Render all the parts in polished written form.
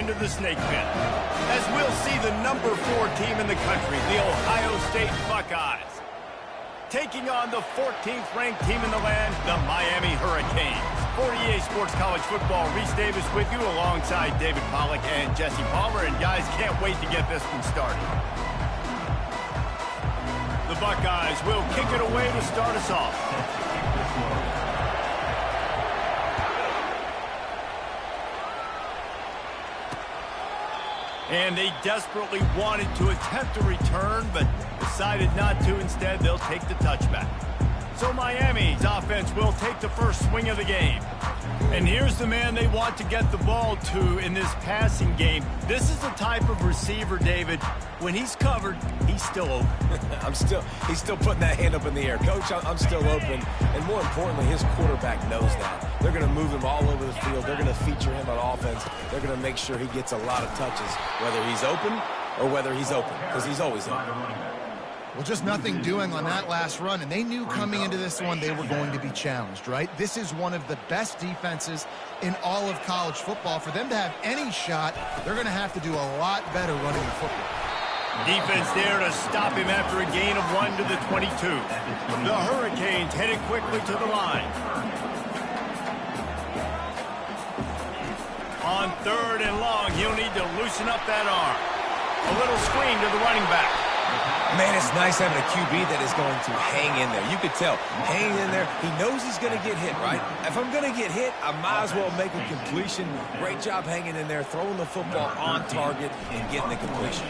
into the snake pit, as we'll see the number 4 team in the country, the Ohio State Buckeyes, taking on the 14th ranked team in the land, the Miami Hurricanes. For EA Sports College Football, Reese Davis with you alongside David Pollack and Jesse Palmer. And guys, can't wait to get this one started. The Buckeyes will kick it away to start us off. And they desperately wanted to attempt a return, but decided not to. Instead, they'll take the touchback. So Miami's offense will take the first swing of the game. And here's the man they want to get the ball to in this passing game. This is the type of receiver, David, when he's covered, he's still open. He's still putting that hand up in the air. Coach, I'm still open. And more importantly, his quarterback knows that. They're going to move him all over the field. They're going to feature him on offense. They're going to make sure he gets a lot of touches, whether he's open or whether he's open, because he's always open. Well, just nothing doing on that last run, and they knew coming into this one they were going to be challenged, right? This is one of the best defenses in all of college football. For them to have any shot, they're going to have to do a lot better running the football. Defense there to stop him after a gain of 1 to the 22. The Hurricanes headed quickly to the line. On 3rd and long, he'll need to loosen up that arm. A little screen to the running back. Man, it's nice having a QB that is going to hang in there. You could tell, hanging in there, he knows he's going to get hit, right? If I'm going to get hit, I might as well make a completion. Great job hanging in there, throwing the football on target and getting the completion.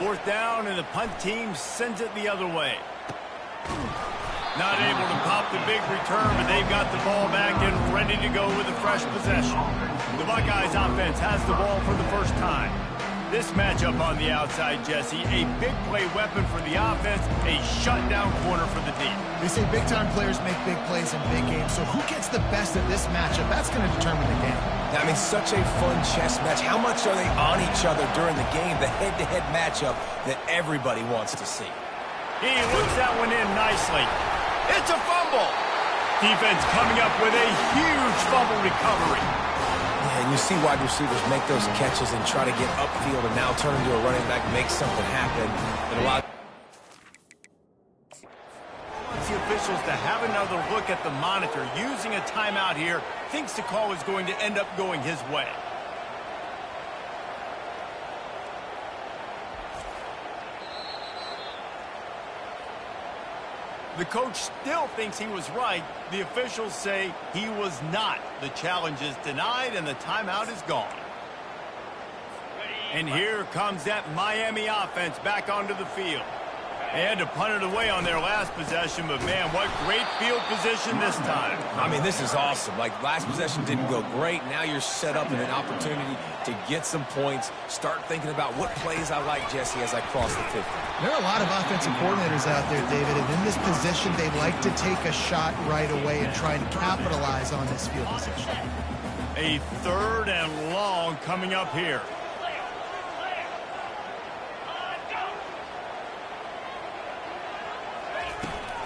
4th down, and the punt team sends it the other way. Not able to pop the big return, but they've got the ball back and ready to go with a fresh possession. The Buckeyes offense has the ball for the first time. This matchup on the outside, Jesse, a big play weapon for the offense, a shutdown corner for the D. They say big-time players make big plays in big games, so who gets the best of this matchup? That's going to determine the game. I mean, such a fun chess match. How much are they on each other during the game, the head-to-head matchup that everybody wants to see? He looks that one in nicely. It's a fumble. Defense coming up with a huge fumble recovery. And you see wide receivers make those catches and try to get upfield and now turn into a running back, make something happen. And a lot wants the officials to have another look at the monitor. Using a timeout here, thinks the call is going to end up going his way. The coach still thinks he was right. The officials say he was not. The challenge is denied, and the timeout is gone. And here comes that Miami offense back onto the field. They had to punt it away on their last possession, but man, what great field position this time. I mean, this is awesome. Like, last possession didn't go great. Now you're set up in an opportunity to get some points. Start thinking about what plays I like, Jesse, as I cross the 50. There are a lot of offensive coordinators out there, David, and in this position, they like to take a shot right away and try to capitalize on this field position. A 3rd and long coming up here.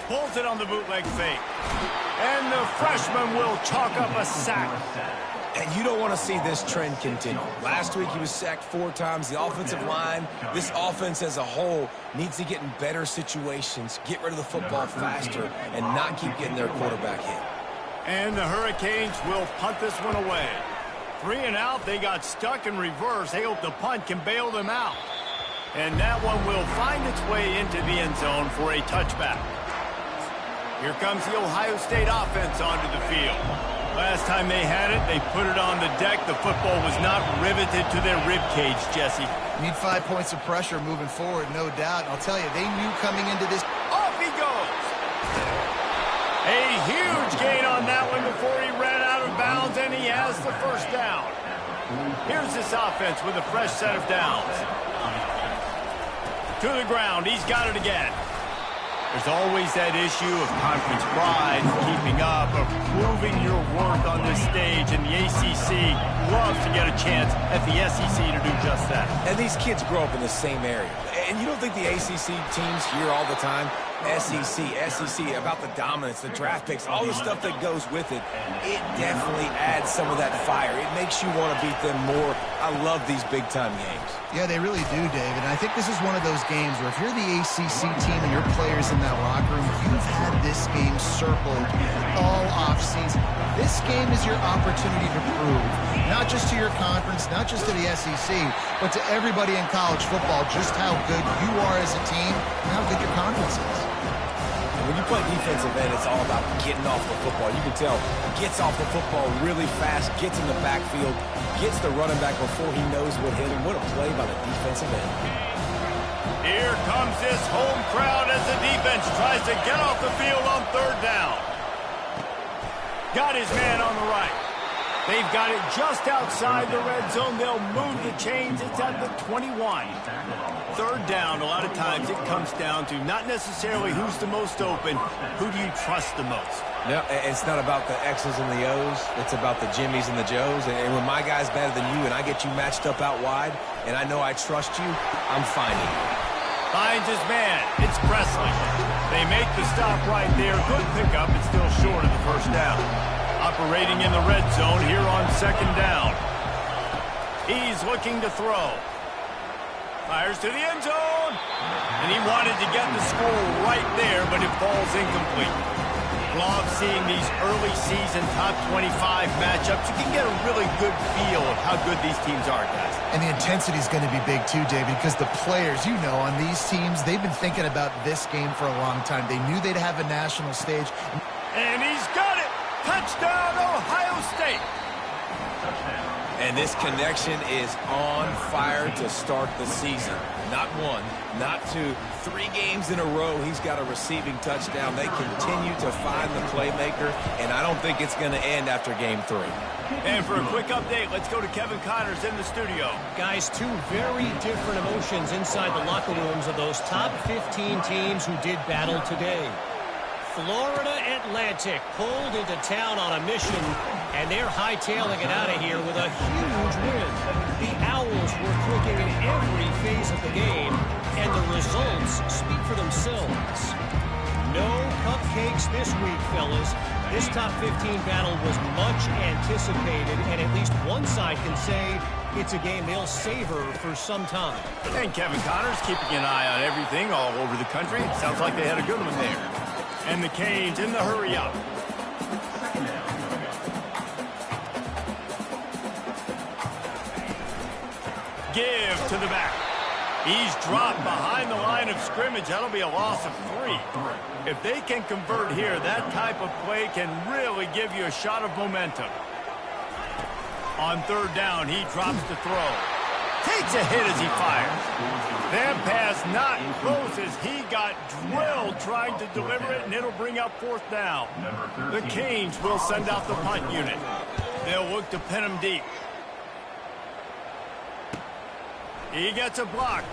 Pulls it on the bootleg fake. And the freshman will chalk up a sack. And you don't want to see this trend continue. Last week he was sacked 4 times. The offensive line, this offense as a whole, needs to get in better situations, get rid of the football faster, and not keep getting their quarterback hit. And the Hurricanes will punt this one away. 3 and out, they got stuck in reverse. They hope the punt can bail them out. And that one will find its way into the end zone for a touchback. Here comes the Ohio State offense onto the field. Last time they had it, they put it on the deck. The football was not riveted to their rib cage, Jesse. Need 5 points of pressure moving forward, no doubt. And I'll tell you, they knew coming into this. Off he goes! A huge gain on that one before he ran out of bounds, and he has the first down. Here's this offense with a fresh set of downs. To the ground, he's got it again. There's always that issue of conference pride, keeping up, of proving your worth on this stage, and the ACC loves to get a chance at the SEC to do just that. And these kids grow up in the same area. And you don't think the ACC teams hear all the time, SEC, about the dominance, the draft picks, all the stuff that goes with it, it definitely adds some of that fire. It makes you want to beat them more. I love these big-time games. Yeah, they really do, David. And I think this is one of those games where if you're the ACC team and your players in that locker room, you've had this game circled all offseason. This game is your opportunity to prove, not just to your conference, not just to the SEC, but to everybody in college football, just how good you are as a team and how good your conference is. When you play defensive end, it's all about getting off the football. You can tell, gets off the football really fast, gets in the backfield, gets the running back before he knows what hit him. What a play by the defensive end. Here comes this home crowd as the defense tries to get off the field on third down. Got his man on the right. They've got it just outside the red zone. They'll move the chains. It's at the 21. Third down, a lot of times it comes down to not necessarily who's the most open, who do you trust the most? No, it's not about the X's and the O's. It's about the Jimmies and the Joes. And when my guy's better than you and I get you matched up out wide and I know I trust you, I'm finding you. Finds his man. It's Presley. They make the stop right there. Good pickup. It's still short of the first down. Operating in the red zone here on second down. He's looking to throw. Fires to the end zone. And he wanted to get the score right there, but it falls incomplete. Love seeing these early season top 25 matchups. You can get a really good feel of how good these teams are, guys. And the intensity is going to be big too, David, because the players, you know, on these teams, they've been thinking about this game for a long time. They knew they'd have a national stage. And he's got it. Touchdown, Ohio State. And this connection is on fire to start the season. Not one, not two, 3 games in a row he's got a receiving touchdown. They continue to find the playmaker, and I don't think it's going to end after game 3. And for a quick update, let's go to Kevin Connors in the studio. Guys, 2 very different emotions inside the locker rooms of those top 15 teams who did battle today. Florida Atlantic pulled into town on a mission, and they're hightailing it out of here with a huge win. The Owls were clicking in every phase of the game, and the results speak for themselves. No cupcakes this week, fellas. This top 15 battle was much anticipated, and at least one side can say it's a game they'll savor for some time. And Kevin Connors keeping an eye on everything all over the country. Sounds like they had a good one there. And the Canes in the hurry up. Give to the back. He's dropped behind the line of scrimmage. That'll be a loss of 3. If they can convert here, that type of play can really give you a shot of momentum. On third down, he drops the throw. Takes a hit as he fires. That pass not close as he got drilled trying to deliver it, and it'll bring up fourth down. The Canes will send out the punt unit. They'll look to pin him deep. He gets a block.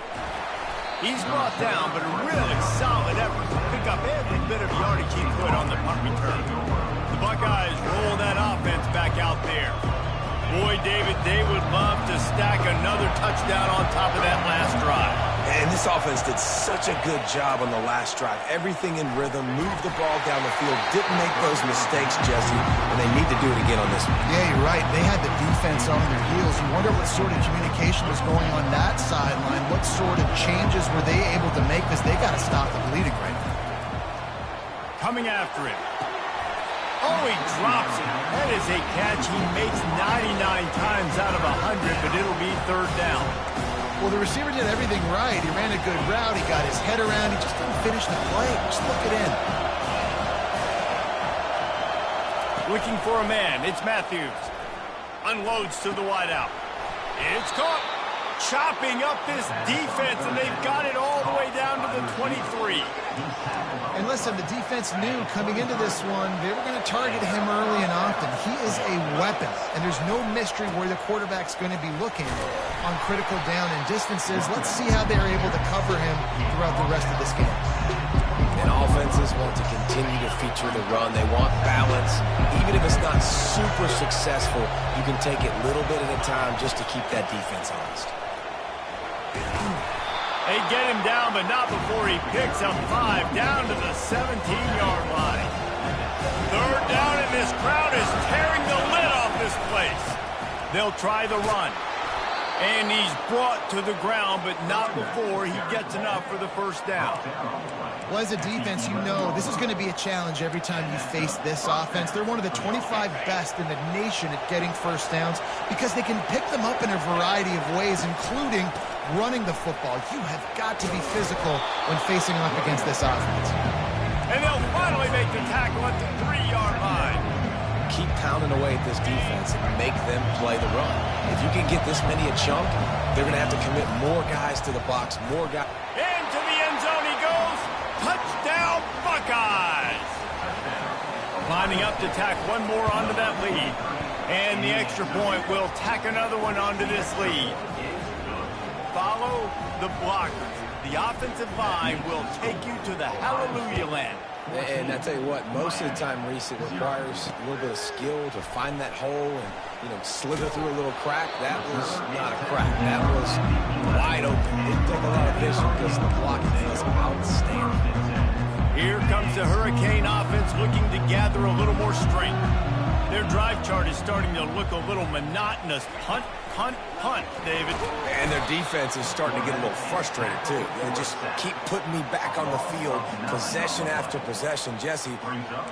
He's brought down, but a really solid effort to pick up every bit of yardage he could on the punt return. The Buckeyes roll that offense back out there. Boy, David, they would love to stack another touchdown on top of that last drive. And this offense did such a good job on the last drive. Everything in rhythm, moved the ball down the field, didn't make those mistakes, Jesse, and they need to do it again on this one. Yeah, you're right. They had the defense on their heels. You wonder what sort of communication was going on that sideline. What sort of changes were they able to make, because they got to stop the bleeding right now. Coming after him. Oh, he drops it. That is a catch he makes 99 times out of 100, but it'll be third down. Well, the receiver did everything right. He ran a good route. He got his head around. He just didn't finish the play. Just look it in. Looking for a man. It's Matthews. Unloads to the wideout. It's caught. Chopping up this defense, and they've got it all the way down to the 23. And listen, the defense knew coming into this one, they were going to target him early and often. He is a weapon, and there's no mystery where the quarterback's going to be looking on critical down and distances. Let's see how they're able to cover him throughout the rest of this game. And offenses want to continue to feature the run. They want balance. Even if it's not super successful, you can take it little bit at a time just to keep that defense honest. They get him down, but not before he picks up 5 down to the 17-yard line. Third down, and this crowd is tearing the lid off this place. They'll try the run. And he's brought to the ground, but not before he gets enough for the first down. Well, as a defense, you know this is going to be a challenge every time you face this offense. They're one of the 25 best in the nation at getting first downs because they can pick them up in a variety of ways, including running the football. You have got to be physical when facing off against this offense. And they'll finally make the tackle at the 3-yard line. Keep pounding away at this defense and make them play the run. If you can get this many a chunk, they're going to have to commit more guys to the box, more guys. Into the end zone he goes. Touchdown, Buckeyes! Lining up to tack one more onto that lead. And the extra point will tack another one onto this lead. Follow the blockers. The offensive line will take you to the hallelujah land. And I tell you what, most of the time, Reese, it requires a little bit of skill to find that hole and, slither through a little crack. That was not a crack. That was wide open. It didn't take a lot of vision because the blocking was outstanding. Here comes the Hurricane offense looking to gather a little more strength. Their drive chart is starting to look a little monotonous. Punt, punt, punt, David. And their defense is starting to get a little frustrated, too. They just keep putting me back on the field, possession after possession. Jesse,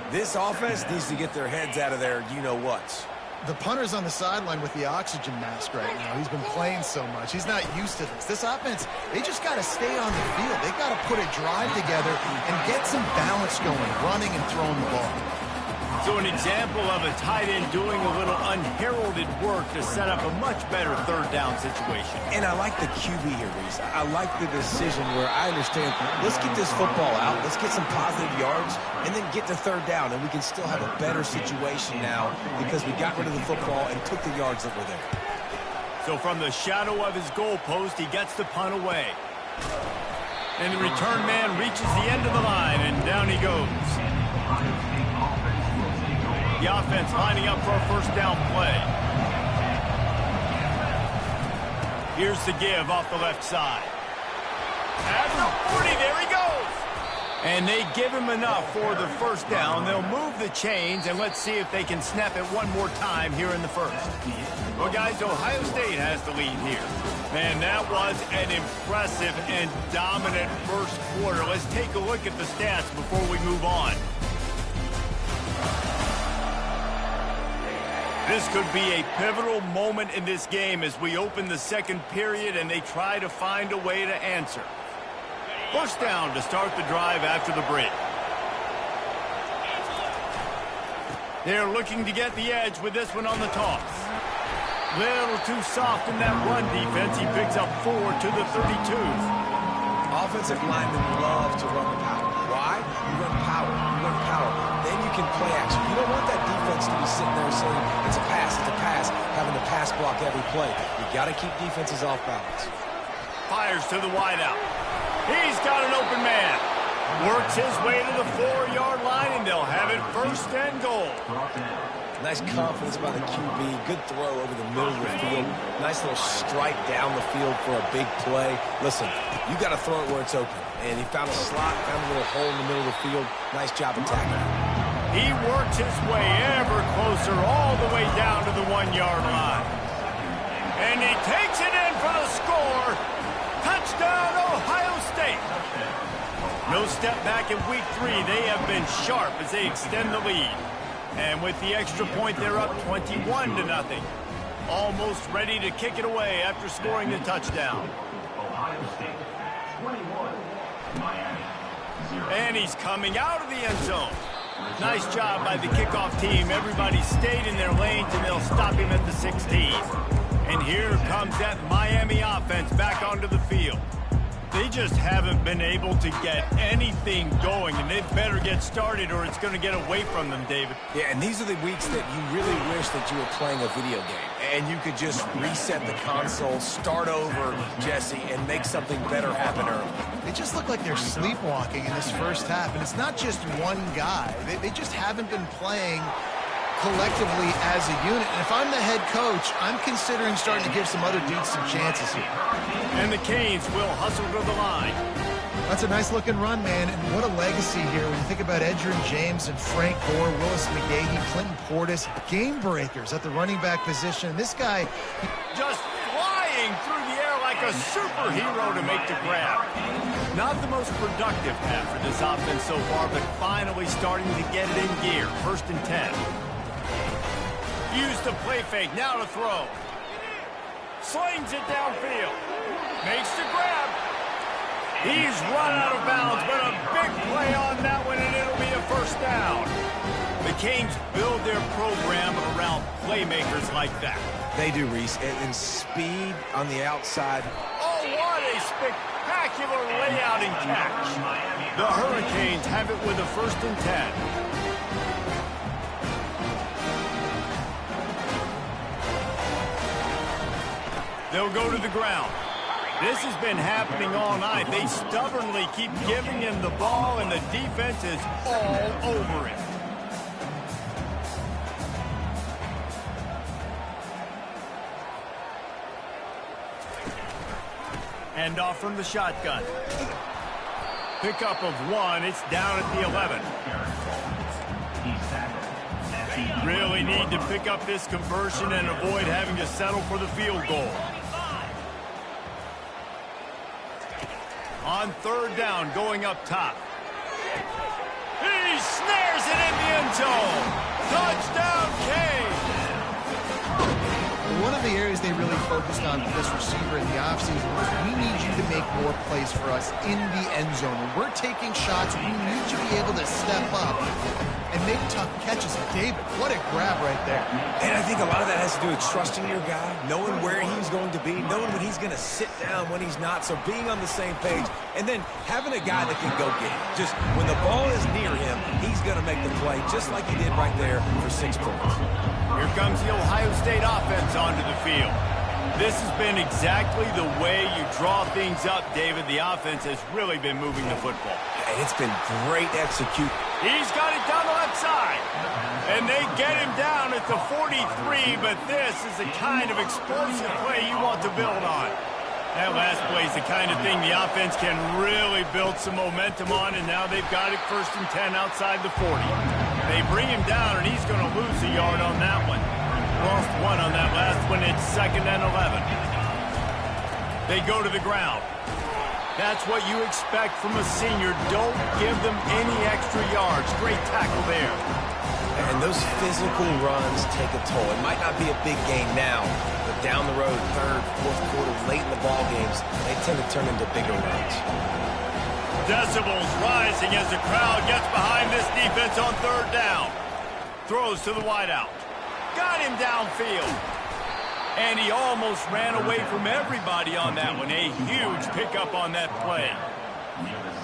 this offense needs to get their heads out of their you-know-whats. The punter's on the sideline with the oxygen mask right now. He's been playing so much. He's not used to this. This offense, they just got to stay on the field. They've got to put a drive together and get some balance going, running and throwing the ball. So an example of a tight end doing a little unheralded work to set up a much better third down situation. And I like the QB here, Reese. I like the decision where I understand, let's get this football out, let's get some positive yards, and then get to third down, and we can still have a better situation now because we got rid of the football and took the yards that were there. So from the shadow of his goalpost, he gets the punt away. And the return man reaches the end of the line, and down he goes. The offense lining up for a first down play. Here's the give off the left side. At the 40, there he goes. And they give him enough for the first down. They'll move the chains, and let's see if they can snap it one more time here in the first. Well, guys, Ohio State has the lead here. Man, that was an impressive and dominant first quarter. Let's take a look at the stats before we move on. This could be a pivotal moment in this game as we open the second period and they try to find a way to answer. First down to start the drive after the break. They're looking to get the edge with this one on the toss. Little too soft in that run defense. He picks up 4 to the 32. Offensive linemen love to run the power. Why? You run power. You run power. Then you can play action. You don't want that defense to be sitting there saying, it's a pass, having to pass block every play. You got to keep defenses off balance. Fires to the wideout. He's got an open man. Works his way to the 4-yard line, and they'll have it first and goal. Nice confidence by the QB. Good throw over the middle of the field. Nice little strike down the field for a big play. Listen, you got to throw it where it's open. And he found a slot, found a little hole in the middle of the field. Nice job attacking it. He works his way ever closer all the way down to the 1-yard line. And he takes it in for the score. Touchdown, Ohio State. No step back in week 3. They have been sharp as they extend the lead. And with the extra point, they're up 21-0. Almost ready to kick it away after scoring the touchdown. And he's coming out of the end zone. Nice job by the kickoff team. Everybody stayed in their lanes, and they'll stop him at the 16. And here comes that Miami offense back onto the field. They just haven't been able to get anything going, and they better get started or it's going to get away from them, David. Yeah, and these are the weeks that you really wish that you were playing a video game, and you could just reset the console, start over, Jesse, and make something better happen early. They just look like they're sleepwalking in this first half, and it's not just one guy. They just haven't been playing collectively as a unit. And if I'm the head coach, I'm considering starting to give some other dudes some chances here. And the Canes will hustle to the line. That's a nice-looking run, man, and what a legacy here when you think about Edgerrin James and Frank Gore, Willis McGahee, Clinton Portis, game breakers at the running back position. This guy just flying through the air like a superhero to make the grab. Not the most productive half for this offense so far, but finally starting to get it in gear. 1st and 10. Use the play fake, now to throw. Slings it downfield. Makes the grab. He's run out of bounds, but a big play on that one, and it'll be a 1st down. The Canes build their program around playmakers like that. They do, Reese. And speed on the outside. Oh, what a spectacular layout and catch. The Hurricanes have it with a 1st and 10. They'll go to the ground. This has been happening all night. They stubbornly keep giving him the ball, and the defense is all over it. Hand off from the shotgun. Pickup of 1. It's down at the 11. Really need to pick up this conversion and avoid having to settle for the field goal. On 3rd down, going up top. He snares it in the end zone. Touchdown, Canes. One of the areas they really focused on for this receiver in the offseason was we need you to make more plays for us in the end zone. When we're taking shots, we need you to be able to step up and make tough catches. David, what a grab right there. And I think a lot of that has to do with trusting your guy, knowing where he's going to be, knowing when he's going to sit down, when he's not, so being on the same page, and then having a guy that can go get it. Just when the ball is near him, he's going to make the play, just like he did right there for 6 points. Here comes the Ohio State offense onto the field. This has been exactly the way you draw things up, David. The offense has really been moving the football. And it's been great execution. He's got it down the left side. And they get him down at the 43, but this is the kind of explosive play you want to build on. That last play is the kind of thing the offense can really build some momentum on, and now they've got it 1st and 10 outside the 40. They bring him down, and he's going to lose a yard on that one. Lost 1 on that last one. It's 2nd and 11. They go to the ground. That's what you expect from a senior. Don't give them any extra yards. Great tackle there. And those physical runs take a toll. It might not be a big game now, but down the road, 3rd, 4th quarter, late in the ball games, they tend to turn into bigger runs. Decibels rising as the crowd gets behind this defense on 3rd down. Throws to the wideout. Got him downfield. And he almost ran away from everybody on that one. A huge pickup on that play.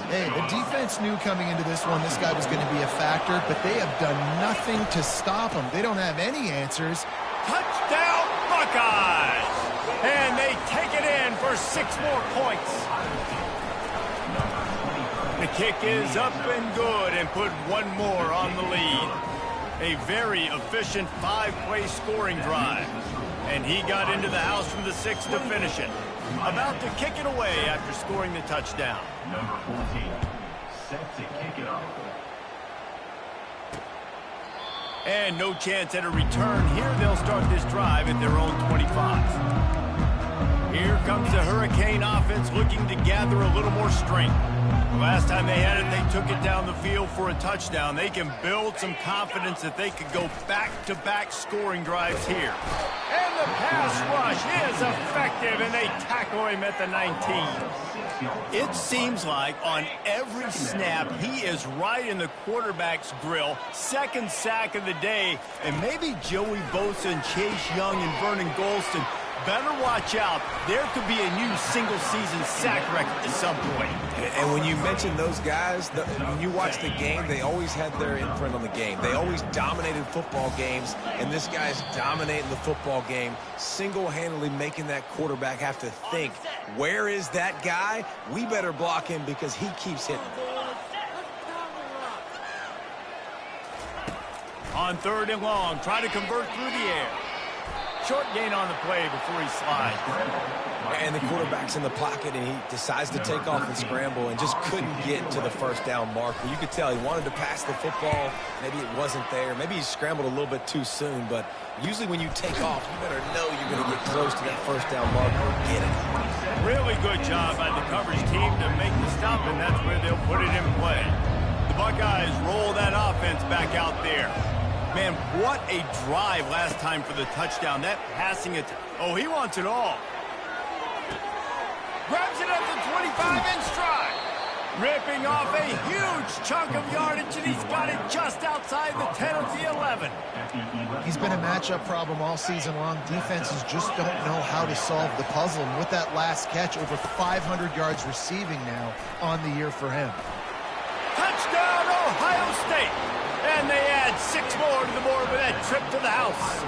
Hey, the defense knew coming into this one this guy was going to be a factor, but they have done nothing to stop him. They don't have any answers. Touchdown, Buckeyes! And they take it in for 6 more points. The kick is up and good and put 1 more on the lead. A very efficient 5-play scoring drive. And he got into the house from the 6 to finish it. About to kick it away after scoring the touchdown. Number 14, set to kick it off. And no chance at a return here. They'll start this drive at their own 25. Here comes the Hurricane offense looking to gather a little more strength. Last time they had it, they took it down the field for a touchdown. They can build some confidence that they could go back-to-back scoring drives here. And the pass rush is effective, and they tackle him at the 19. It seems like on every snap, he is right in the quarterback's grill. 2nd sack of the day, and maybe Joey Bosa and Chase Young and Vernon Golston better watch out. There could be a new single-season sack record at some point. And when you mention those guys, when you watch the game, they always had their imprint on the game. They always dominated football games, and this guy's dominating the football game, single-handedly making that quarterback have to think, where is that guy? We better block him because he keeps hitting. On 3rd and long, try to convert through the air. Short gain on the play before he slides. And the quarterback's in the pocket, and he decides to take off and scramble and just couldn't get to the first down marker. You could tell he wanted to pass the football. Maybe it wasn't there. Maybe he scrambled a little bit too soon. But usually when you take off, you better know you're going to get close to that first down marker and get it. Really good job by the coverage team to make the stop, and that's where they'll put it in play. The Buckeyes roll that offense back out there. Man, what a drive last time for the touchdown. That passing it. Oh, he wants it all. Grabs it at the 25 in stride. Ripping off a huge chunk of yardage, and he's got it just outside the 10 of the 11. He's been a matchup problem all season long. Defenses just don't know how to solve the puzzle. And with that last catch, over 500 yards receiving now on the year for him. Touchdown, Ohio State. And they add 6 more to the board with that trip to the house.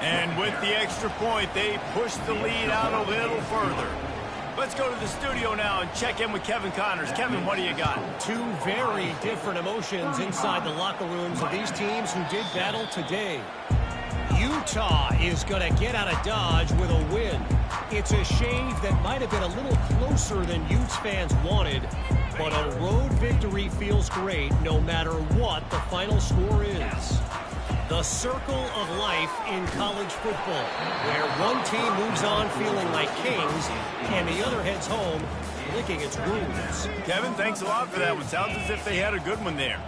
And with the extra point, they push the lead out a little further. Let's go to the studio now and check in with Kevin Connors. Kevin, what do you got? Two very different emotions inside the locker rooms of these teams who did battle today. Utah is going to get out of Dodge with a win. It's a shave that might have been a little closer than Utes fans wanted, but a road victory feels great no matter what the final score is. The circle of life in college football, where one team moves on feeling like kings and the other heads home licking its wounds. Kevin, thanks a lot for that one. Sounds as if they had a good one there.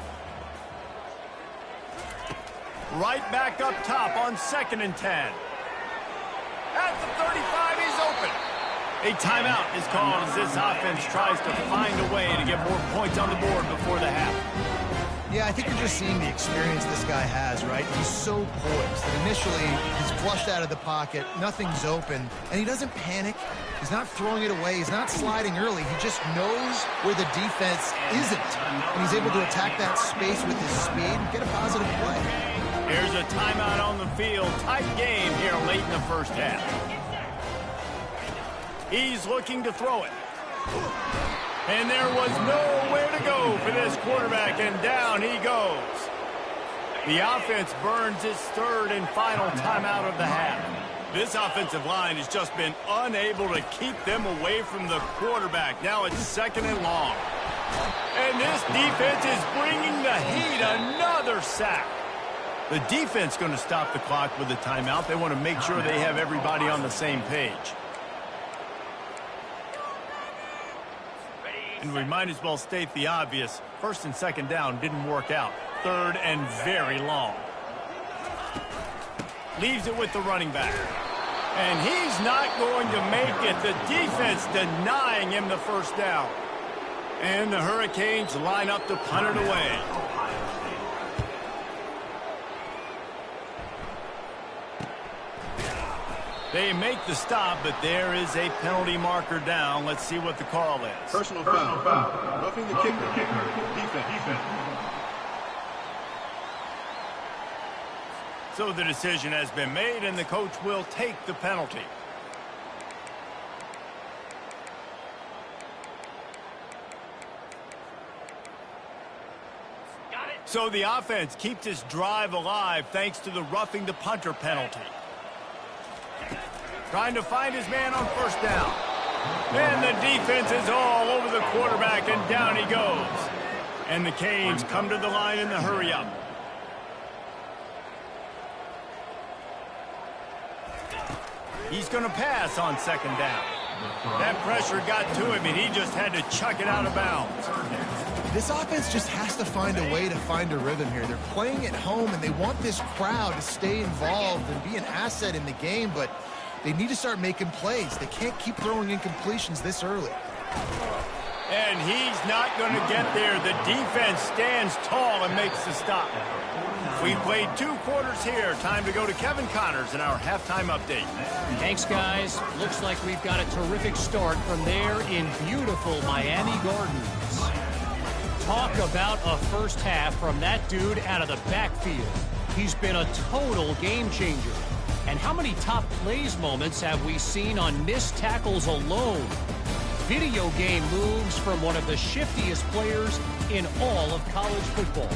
Right back up top on 2nd and 10. At the 35, he's open. A timeout is called as this offense tries to find a way to get more points on the board before the half. Yeah, I think you're just seeing the experience this guy has, right? He's so poised that initially he's flushed out of the pocket, nothing's open, and he doesn't panic. He's not throwing it away. He's not sliding early. He just knows where the defense isn't, and he's able to attack that space with his speed and get a positive play. Here's a timeout on the field. Tight game here late in the first half. He's looking to throw it. And there was nowhere to go for this quarterback, and down he goes. The offense burns its 3rd and final timeout of the half. This offensive line has just been unable to keep them away from the quarterback. Now it's 2nd and long. And this defense is bringing the heat. Another sack. The defense going to stop the clock with a timeout. They want to make sure they have everybody on the same page. And we might as well state the obvious. 1st and 2nd down didn't work out. 3rd and very long. Leaves it with the running back. And he's not going to make it. The defense denying him the first down. And the Hurricanes line up to punt it away. They make the stop, but there is a penalty marker down. Let's see what the call is. Personal foul. Roughing the kicker. Defense. So the decision has been made, and the coach will take the penalty. So the offense keeps its drive alive thanks to the roughing the punter penalty. Trying to find his man on 1st down. And the defense is all over the quarterback, and down he goes. And the Canes come to the line in the hurry-up. He's going to pass on 2nd down. That pressure got to him, and he just had to chuck it out of bounds. This offense just has to find a way to find a rhythm here. They're playing at home, and they want this crowd to stay involved and be an asset in the game, but they need to start making plays. They can't keep throwing incompletions this early. And he's not going to get there. The defense stands tall and makes the stop. We played 2 quarters here. Time to go to Kevin Connors in our halftime update. Thanks, guys. Looks like we've got a terrific start from there in beautiful Miami Gardens. Talk about a first half from that dude out of the backfield. He's been a total game changer. And how many top plays moments have we seen on missed tackles alone? Video game moves from one of the shiftiest players in all of college football.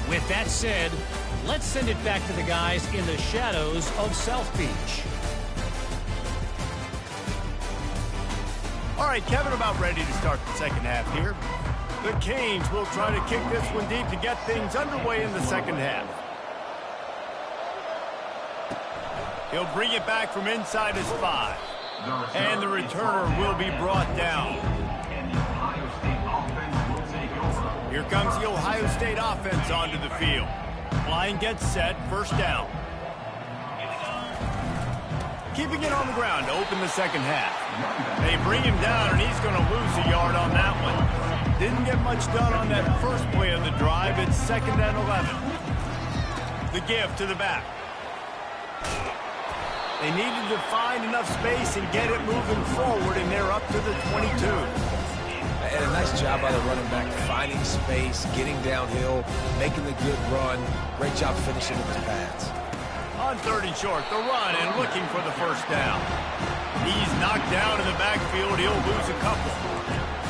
With that said, let's send it back to the guys in the shadows of South Beach. All right, Kevin, about ready to start the second half here. The Canes will try to kick this one deep to get things underway in the second half. He'll bring it back from inside his 5. And the returner will be brought down. Here comes the Ohio State offense onto the field. Line gets set, first down. Keeping it on the ground to open the second half. They bring him down, and he's going to lose a yard on that one. Didn't get much done on that first play of the drive. It's 2nd and 11. The give to the back. They needed to find enough space and get it moving forward, and they're up to the 22. And a nice job by the running back, finding space, getting downhill, making the good run. Great job finishing with his pads. On 3rd and short, the run and looking for the first down. He's knocked down in the backfield. He'll lose a couple.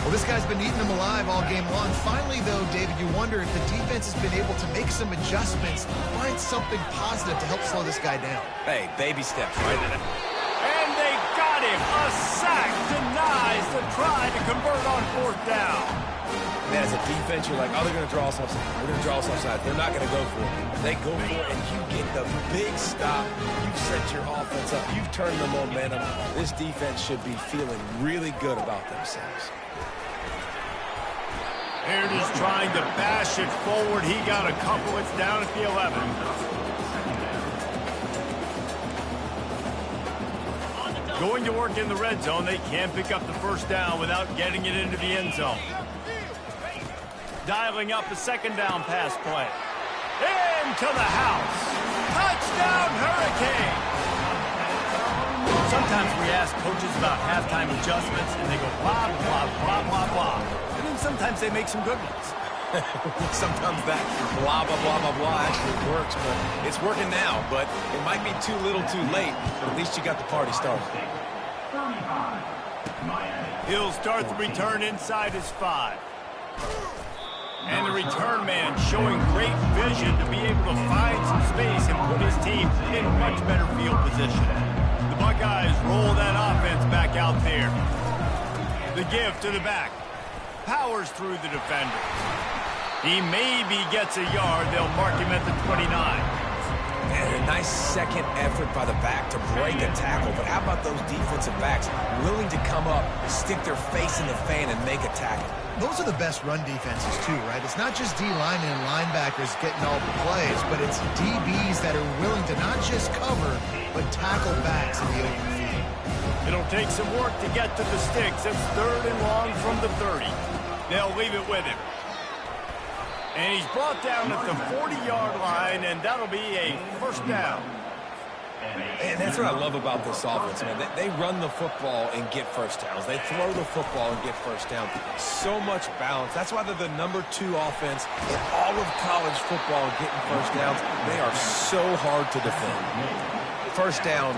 Well, this guy's been eating them alive all game long. Finally, though, David, you wonder if the defense has been able to make some adjustments, find something positive to help slow this guy down. Hey, baby steps, right? And they got him. A sack denies the try to convert on 4th down. Man, as a defense, you're like, oh, they're going to draw us offside. They're going to draw us offside. They're not going to go for it. They go for it, and you get the big stop. You've set your offense up. You've turned the momentum. This defense should be feeling really good about themselves. Here it is trying to bash it forward. He got a couple. It's down at the 11. Going to work in the red zone. They can't pick up the first down without getting it into the end zone. Dialing up a 2nd down pass play. Into the house. Touchdown, Hurricane. Sometimes we ask coaches about halftime adjustments, and they go blah, blah, blah, blah, blah. And then sometimes they make some good ones. Sometimes that blah, blah, blah, blah, blah actually works, but it's working now. But it might be too little too late, but at least you got the party started. He'll start the return inside his 5. And the return man showing great vision to be able to find some space and put his team in much better field position. The Buckeyes roll that offense back out there. The give to the back. Powers through the defenders. He maybe gets a yard. They'll mark him at the 29. And a nice second effort by the back to break a tackle. But how about those defensive backs willing to come up, stick their face in the fan, and make a tackle? Those are the best run defenses, too, right? It's not just D linemen and linebackers getting all the plays, but it's DBs that are willing to not just cover, but tackle backs in the open field. It'll take some work to get to the sticks. It's 3rd and long from the 30. They'll leave it with him. And he's brought down at the 40-yard line, and that'll be a first down. And that's what I love about this offense, man. They run the football and get first downs. They throw the football and get first down. So much balance. That's why they're the #2 offense in all of college football getting first downs. They are so hard to defend. First down,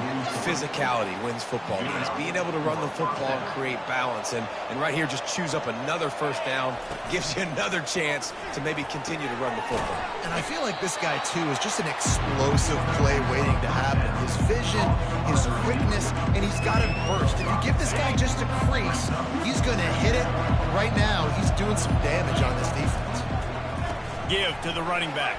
physicality wins football games. Being able to run the football and create balance. And right here, just choose up another first down, gives you another chance to maybe continue to run the football. And I feel like this guy, too, is just an explosive play waiting to happen. His vision, his quickness, and he's got it burst. If you give this guy just a crease, he's going to hit it. Right now, he's doing some damage on this defense. Give to the running back.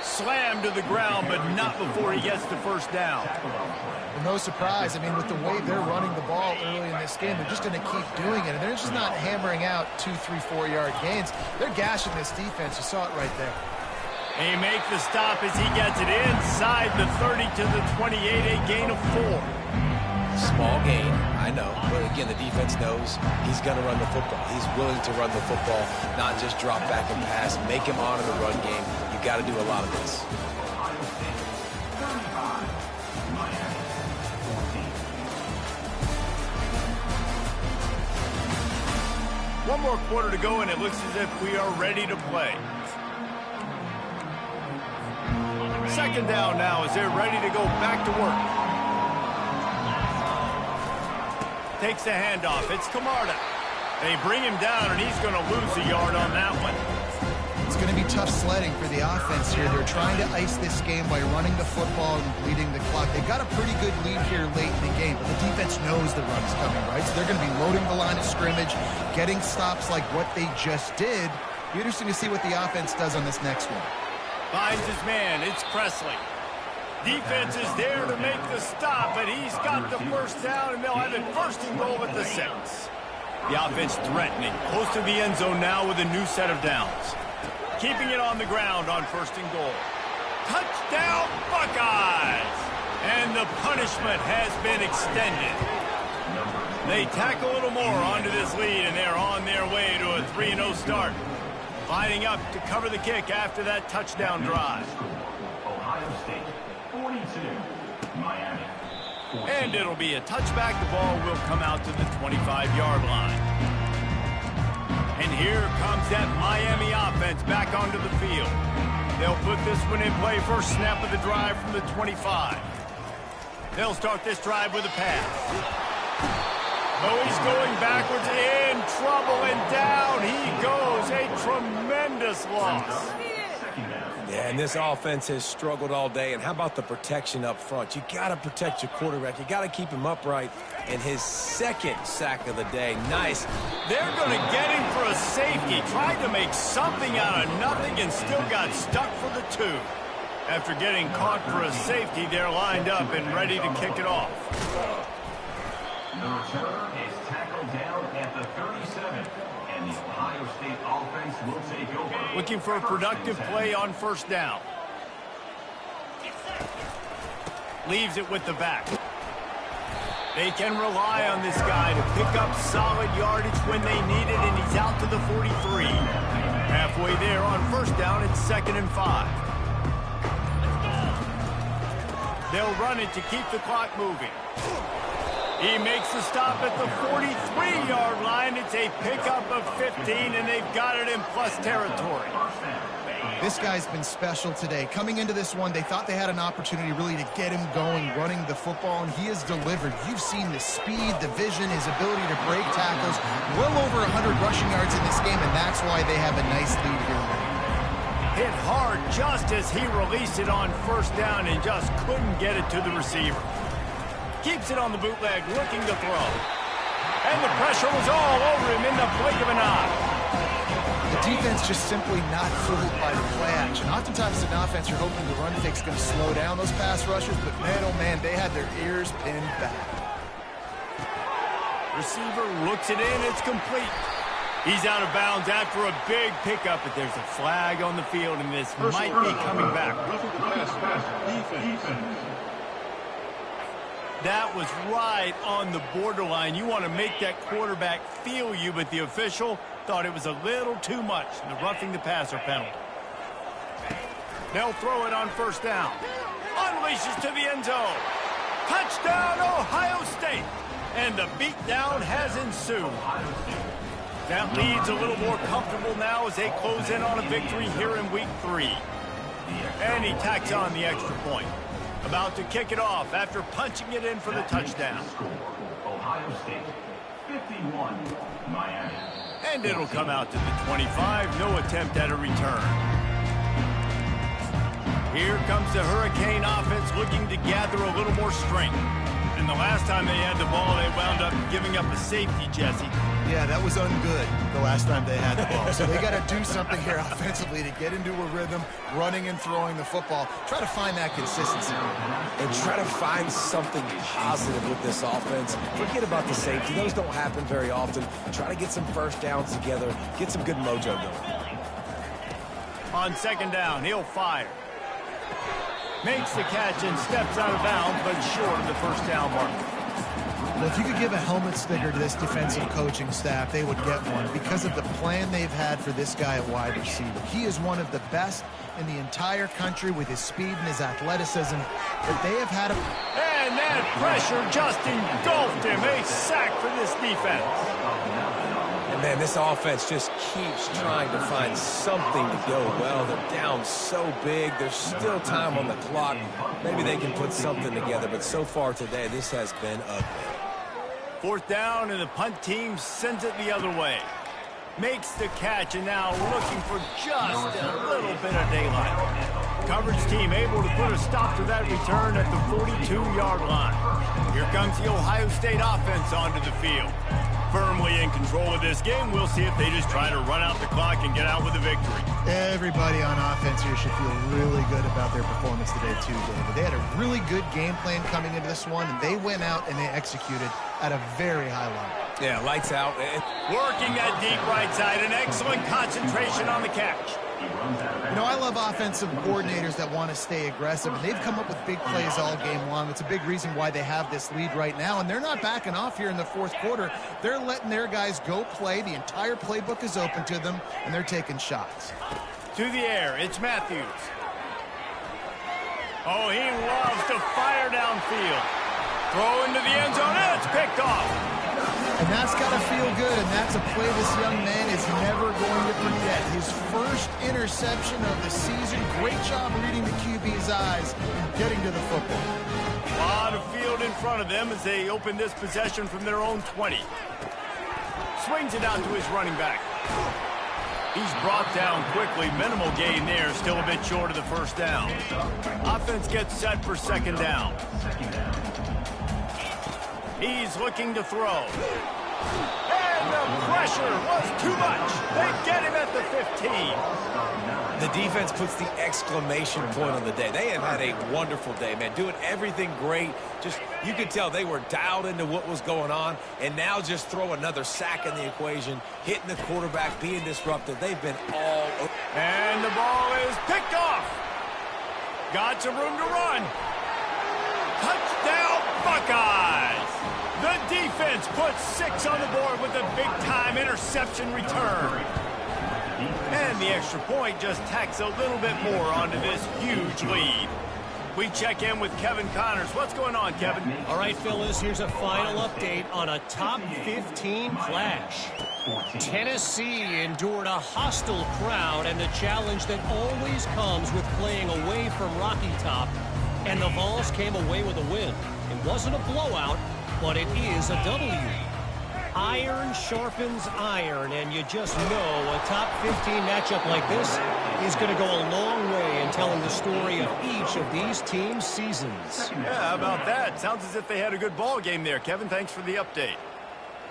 Slammed to the ground, but not before he gets the first down. Well, no surprise. I mean, with the way they're running the ball early in this game, they're just going to keep doing it. And they're just not hammering out 2, 3, 4-yard gains. They're gashing this defense. You saw it right there. He makes the stop as he gets it inside the 30 to the 28, a gain of 4. Small gain, I know. But again, the defense knows he's going to run the football. He's willing to run the football, not just drop back and pass, make him honor the run game. You got to do a lot of this. One more quarter to go, and it looks as if we are ready to play. 2nd down now as they're ready to go back to work. Takes the handoff. It's Camarda. They bring him down, and he's going to lose a yard on that one. It's going to be tough sledding for the offense here. They're trying to ice this game by running the football and bleeding the clock. They've got a pretty good lead here late in the game, but the defense knows the run's coming, right? So they're going to be loading the line of scrimmage, getting stops like what they just did. Be interesting to see what the offense does on this next one. Finds his man. It's Presley. Defense is there to make the stop, but he's got the first down, and they'll have it first and goal at the 6. The offense threatening, close to the end zone now with a new set of downs. Keeping it on the ground on first and goal. Touchdown, Buckeyes! And the punishment has been extended. They tack a little more onto this lead, and they're on their way to a 3-0 start. Lining up to cover the kick after that touchdown drive. Ohio State, 42, Miami. 14. And it'll be a touchback. The ball will come out to the 25-yard line. And here comes that Miami offense back onto the field. They'll put this one in play first snap of the drive from the 25. They'll start this drive with a pass. Oh, he's going backwards, in trouble, and down he goes. A tremendous loss. Yeah, and this offense has struggled all day. And how about the protection up front? You got to protect your quarterback. You got to keep him upright. And his second sack of the day, nice. They're going to get him for a safety. Tried to make something out of nothing and still got stuck for the 2. After getting caught for a safety, they're lined up and ready to kick it off. The returner is tackled down at the 37, and the Ohio State offense will take over. Looking for a productive play on first down. Leaves it with the back. They can rely on this guy to pick up solid yardage when they need it, and he's out to the 43. Halfway there on first down, it's 2nd and 5. They'll run it to keep the clock moving. He makes the stop at the 43-yard line. It's a pickup of 15, and they've got it in plus territory. This guy's been special today. Coming into this one, they thought they had an opportunity really to get him going, running the football, and he has delivered. You've seen the speed, the vision, his ability to break tackles. Well over 100 rushing yards in this game, and that's why they have a nice lead here. Hit hard just as he released it on first down and just couldn't get it to the receiver. Keeps it on the bootleg, looking to throw. And the pressure was all over him in the blink of an eye. The defense just simply not fooled by the play action. Oftentimes, an offense, you're hoping the run fake's going to slow down those pass rushers, but man, oh man, they had their ears pinned back. Receiver looks it in, it's complete. He's out of bounds after a big pickup, but there's a flag on the field, and this might be coming back. Roughing the pass, defense. That was right on the borderline. You want to make that quarterback feel you, but the official thought it was a little too much. The roughing the passer penalty. They'll throw it on first down. Unleashes to the end zone. Touchdown, Ohio State. And the beatdown has ensued. That lead's a little more comfortable now as they close in on a victory here in week 3. And he tacks on the extra point. About to kick it off after punching it in for the touchdown. Ohio State, 51, Miami. And it'll come out to the 25. No attempt at a return. Here comes the Hurricane offense looking to gather a little more strength. And the last time they had the ball, they wound up giving up a safety, Jesse. Yeah, that was ungood the last time they had the ball. So they got to do something here offensively to get into a rhythm, running and throwing the football. Try to find that consistency. And try to find something positive with this offense. Forget about the safety. Those don't happen very often. Try to get some first downs together. Get some good mojo going. On second down, he'll fire. Makes the catch and steps out of bounds, but short of the first down marker. Well, if you could give a helmet sticker to this defensive coaching staff, they would get one because of the plan they've had for this guy at wide receiver. He is one of the best in the entire country with his speed and his athleticism, but they have had a... And that pressure just engulfed him. A sack for this defense. And man, this offense just keeps trying to find something to go well. They're down so big. There's still time on the clock. Maybe they can put something together, but so far today, this has been ugly. Fourth down, and the punt team sends it the other way. Makes the catch, and now looking for just a little bit of daylight. Coverage team able to put a stop to that return at the 42-yard line. Here comes the Ohio State offense onto the field. Firmly in control of this game. We'll see if they just try to run out the clock and get out with a victory. Everybody on offense here should feel really good about their performance today, too, David. They had a really good game plan coming into this one, and they went out and they executed at a very high level. Yeah, lights out. Working that deep right side, an excellent concentration on the catch. You know, I love offensive coordinators that want to stay aggressive, and they've come up with big plays all game long. It's a big reason why they have this lead right now, and they're not backing off here in the fourth quarter. They're letting their guys go play. The entire playbook is open to them, and they're taking shots. To the air, it's Matthews. Oh, he loves to fire downfield. Throw into the end zone, and it's picked off. And that's got to feel good, and that's a play this young man is never going to forget. His first interception of the season. Great job reading the QB's eyes and getting to the football. A lot of field in front of them as they open this possession from their own 20. Swings it out to his running back. He's brought down quickly. Minimal gain there, still a bit short of the first down. Offense gets set for second down. He's looking to throw. And the pressure was too much. They get him at the 15. The defense puts the exclamation point on the day. They have had a wonderful day, man. Doing everything great. Just, you could tell they were dialed into what was going on. And now just throw another sack in the equation. Hitting the quarterback, being disruptive. They've been all over. And the ball is picked off. Got some room to run. Touchdown, Buckeyes. The defense puts 6 on the board with a big-time interception return. And the extra point just tacks a little bit more onto this huge lead. We check in with Kevin Connors. What's going on, Kevin? All right, Phyllis, here's a final update on a top 15 clash. Tennessee endured a hostile crowd and the challenge that always comes with playing away from Rocky Top. And the Vols came away with a win. It wasn't a blowout, but it is a W. Iron sharpens iron, and you just know a top 15 matchup like this is going to go a long way in telling the story of each of these teams' seasons. Yeah, how about that? Sounds as if they had a good ball game there, Kevin. Thanks for the update.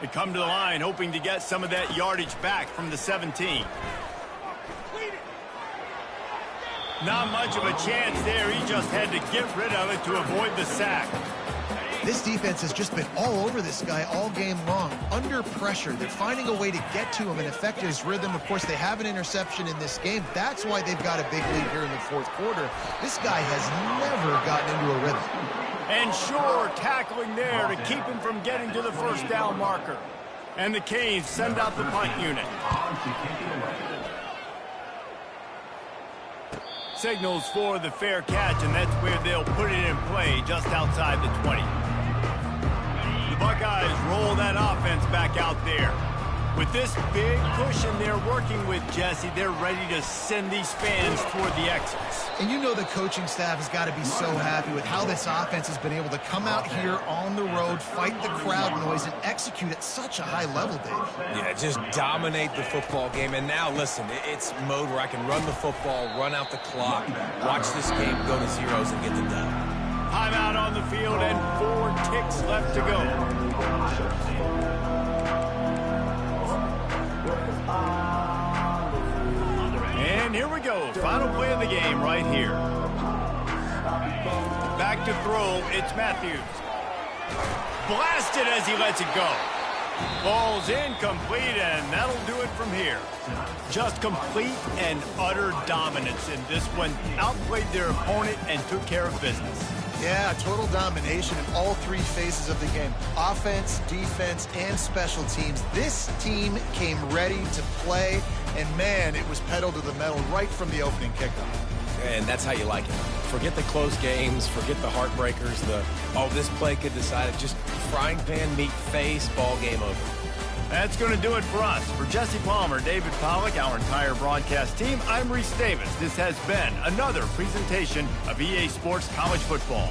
They come to the line hoping to get some of that yardage back from the 17. Not much of a chance there. He just had to get rid of it to avoid the sack. This defense has just been all over this guy all game long. Under pressure. They're finding a way to get to him and affect his rhythm. Of course, they have an interception in this game. That's why they've got a big lead here in the fourth quarter. This guy has never gotten into a rhythm. And sure, tackling there to keep him from getting to the first down marker. And the Canes send out the punt unit. Signals for the fair catch, and that's where they'll put it in play just outside the 20. The Buckeyes roll that offense back out there. With this big cushion they're working with, Jesse, they're ready to send these fans toward the exits. And you know the coaching staff has got to be so happy with how this offense has been able to come out here on the road, fight the crowd noise, and execute at such a high level, Dave. Yeah, just dominate the football game. And now, listen, it's mode where I can run the football, run out the clock, watch this game go to zeros and get the dub. Timeout on the field and 4 ticks left to go. And here we go. Final play of the game right here. Back to throw. It's Matthews. Blasted as he lets it go. Ball's incomplete, and that'll do it from here. Just complete and utter dominance in this one. Outplayed their opponent and took care of business. Yeah, total domination in all 3 phases of the game. Offense, defense, and special teams. This team came ready to play, and man, it was pedal to the metal right from the opening kickoff. And that's how you like it. Forget the close games, forget the heartbreakers, this play could decide it. Just frying pan, meat face, ball game over. That's going to do it for us. For Jesse Palmer, David Pollack, our entire broadcast team, I'm Reese Davis. This has been another presentation of EA Sports College Football.